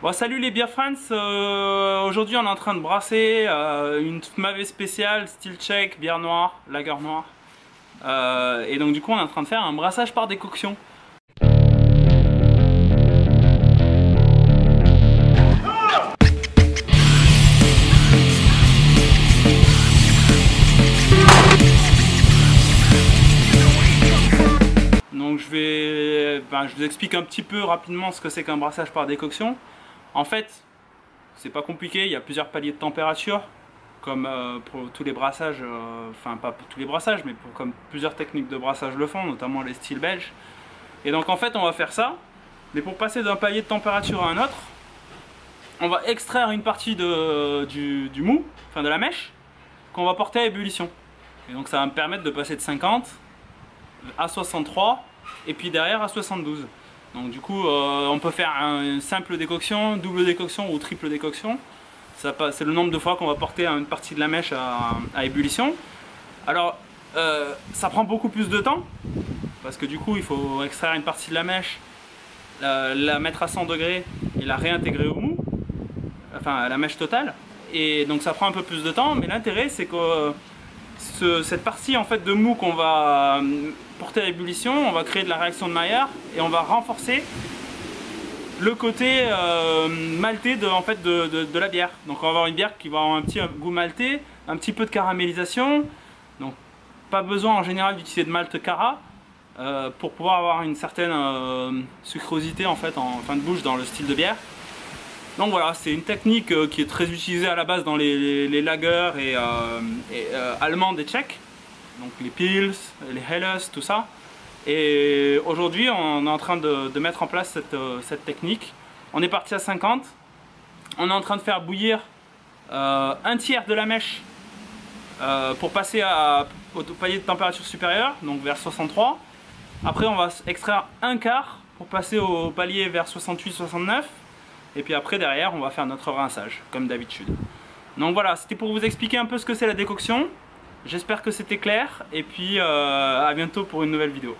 Bon, salut les Beer Friends, aujourd'hui on est en train de brasser une Mave spéciale, style tchèque, bière noire, lager noire. Et donc du coup on est en train de faire un brassage par décoction. Donc je vous explique un petit peu rapidement ce que c'est qu'un brassage par décoction. En fait, c'est pas compliqué, il y a plusieurs paliers de température, comme pour tous les brassages, enfin pas pour tous les brassages, mais comme plusieurs techniques de brassage le font, notamment les styles belges. Et donc en fait on va faire ça, mais pour passer d'un palier de température à un autre, on va extraire une partie du mou, enfin de la mèche, qu'on va porter à ébullition. Et donc ça va me permettre de passer de 50 à 63, et puis derrière à 72. Donc du coup on peut faire une simple décoction, double décoction ou triple décoction. C'est le nombre de fois qu'on va porter une partie de la mèche à ébullition. Alors ça prend beaucoup plus de temps, parce que du coup il faut extraire une partie de la mèche, la mettre à 100 degrés et la réintégrer au mou, enfin à la mèche totale. Et donc ça prend un peu plus de temps, mais l'intérêt c'est que cette partie en fait de mou qu'on va porter à ébullition, on va créer de la réaction de Maillard et on va renforcer le côté maltais de la bière. Donc on va avoir une bière qui va avoir un petit goût maltais, un petit peu de caramélisation. Donc pas besoin en général d'utiliser de malt cara pour pouvoir avoir une certaine sucrosité en fait en fin de bouche dans le style de bière. Donc voilà, c'est une technique qui est très utilisée à la base dans les lagers et allemandes et tchèques, donc les Pils, les Helles, tout ça. Et aujourd'hui, on est en train de mettre en place cette technique. On est parti à 50, on est en train de faire bouillir un tiers de la mèche pour passer au palier de température supérieure, donc vers 63. Après, on va extraire un quart pour passer au palier vers 68-69. Et puis après derrière on va faire notre rinçage comme d'habitude. Donc voilà, c'était pour vous expliquer un peu ce que c'est la décoction. J'espère que c'était clair et puis à bientôt pour une nouvelle vidéo.